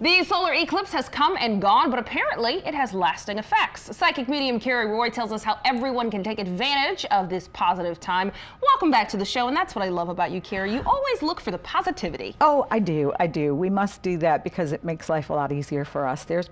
The solar eclipse has come and gone, but apparently it has lasting effects. Psychic medium Cari Roy tells us how everyone can take advantage of this positive time. Welcome back to the show, and that's what I love about you, Cari. You always look for the positivity. Oh, I do. We must do that because it makes life a lot easier for us. There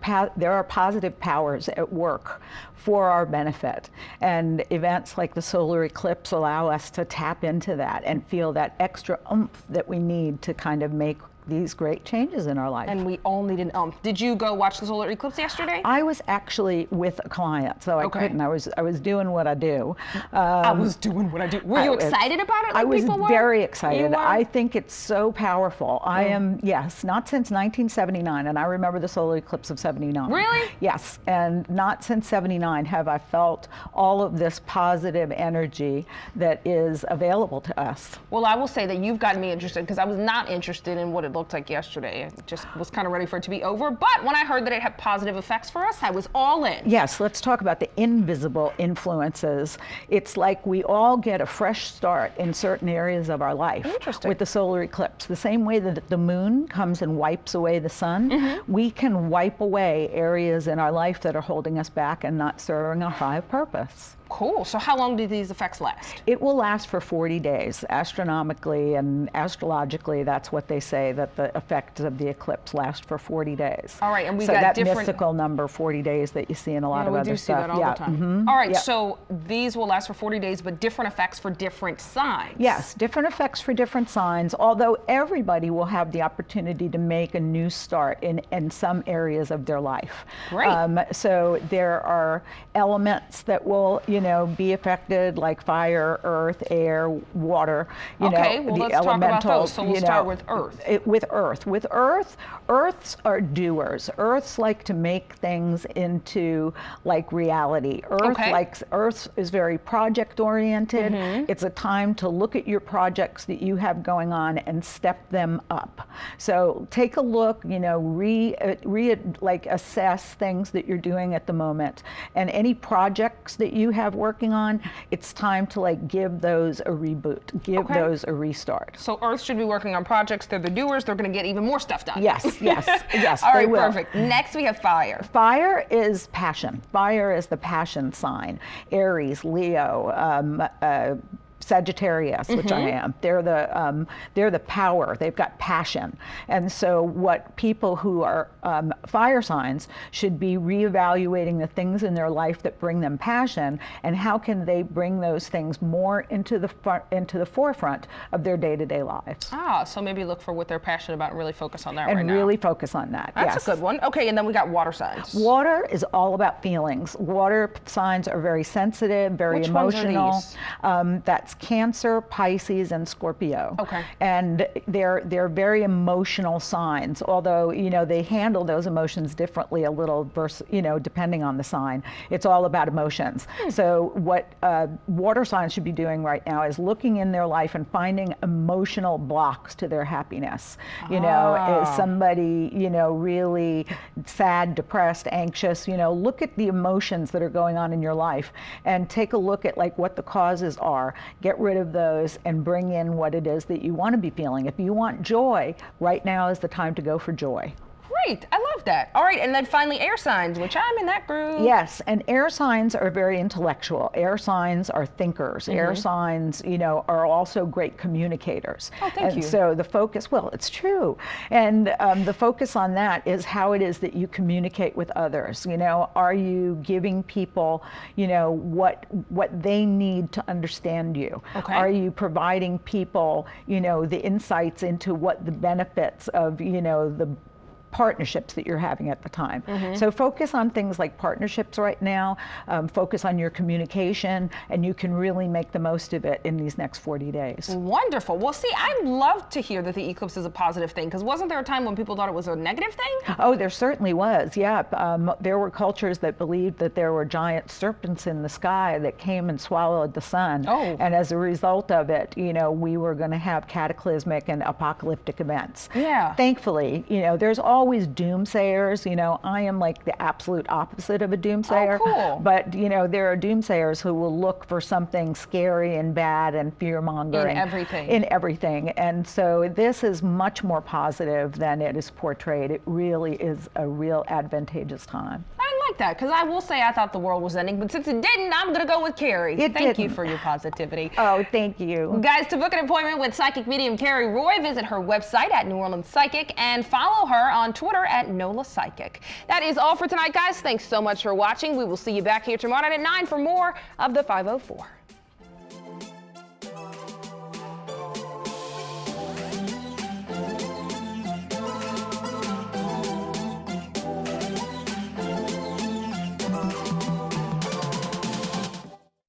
are positive powers at work for our benefit, and events like the solar eclipse allow us to tap into that and feel that extra oomph that we need to kind of make these great changes in our life. And we all need an oomph. Did you go watch the solar eclipse yesterday? I was actually with a client, so I couldn't. I was doing what I do. I was doing what I do. Were you excited about it? Like I was very excited. You were? I think it's so powerful. I am, yes, not since 1979, and I remember the solar eclipse of 79. Really? Yes, and not since 79 have I felt all of this positive energy that is available to us. Well, I will say that you've gotten me interested because I was not interested in what it looked like yesterday. I just was kind of ready for it to be over. But when I heard that it had positive effects for us, I was all in. Yes, let's talk about the invisible influences. It's like we all get a fresh start in certain areas of our life with the solar eclipse. The same way that the moon comes and wipes away the sun, we can wipe away areas in our life that are holding us back and not serving our high purpose. Cool. So how long do these effects last? It will last for 40 days. Astronomically and astrologically, that's what they say, that the effects of the eclipse last for 40 days. All right, and we so got that different mystical number, 40 days, that you see in a lot of other stuff. We do see that all the time. All right, so these will last for 40 days, but different effects for different signs. Yes, different effects for different signs, although everybody will have the opportunity to make a new start in some areas of their life. Great. So there are elements that will, be affected, like fire, earth, air, water. Well, let's talk about those. So we'll start with earth. With earths are doers. Earths like to make things into like reality. Earth is very project oriented. It's a time to look at your projects that you have going on and step them up. So take a look, assess things that you're doing at the moment, and any projects that you have working on, it's time to give those a reboot, give those a restart. So Earth should be working on projects. They're the doers. They're going to get even more stuff done. Yes. All right, they will. Perfect. Next we have fire. Fire is passion. Fire is the passion sign. Aries, Leo, Sagittarius, which I am. They're the power. They've got passion. And so what people who are fire signs should be reevaluating the things in their life that bring them passion, and how can they bring those things more into the forefront of their day-to-day lives. So maybe look for what they're passionate about and really focus on that right now. And really focus on that. That's a good one. Okay, and then we got water signs. Water is all about feelings. Water signs are very sensitive, very emotional. Which ones are these? That's Cancer, Pisces, and Scorpio. Okay. And they're very emotional signs, although they handle those emotions differently a little, depending on the sign. It's all about emotions. So what water signs should be doing right now is looking in their life and finding emotional blocks to their happiness. Is somebody really sad, depressed, anxious? Look at the emotions that are going on in your life and take a look at what the causes are. Get rid of those and bring in what it is that you want to be feeling. If you want joy, right now is the time to go for joy. Great, I love that. All right, and then finally air signs, which I'm in that group. Yes, and air signs are very intellectual. Air signs are thinkers. Air signs, are also great communicators. Oh, thank you. So the focus, it's true. And the focus on that is how it is that you communicate with others. Are you giving people, what they need to understand you? Okay. Are you providing people, the insights into what the benefits of, the partnerships that you're having at the time. So focus on things like partnerships right now, focus on your communication, and you can really make the most of it in these next 40 days. Wonderful. Well, see, I love to hear that the eclipse is a positive thing, because wasn't there a time when people thought it was a negative thing? Oh, there certainly was, yeah. There were cultures that believed that there were giant serpents in the sky that came and swallowed the sun. And as a result of it, we were going to have cataclysmic and apocalyptic events. Yeah. Thankfully, there's always always doomsayers. You know, I am like the absolute opposite of a doomsayer. Oh, cool. But, you know, there are doomsayers who will look for something scary and bad and fear-mongering. In everything. In everything. And so this is much more positive than it is portrayed. It really is a real advantageous time. I like that, because I will say I thought the world was ending, but since it didn't, I'm going to go with Cari. Thank you for your positivity. Oh, thank you. Guys, to book an appointment with psychic medium Cari Roy, visit her website at New Orleans Psychic and follow her on Twitter at NOLA Psychic. That is all for tonight, guys. Thanks so much for watching. We will see you back here tomorrow night at 9 for more of the 504.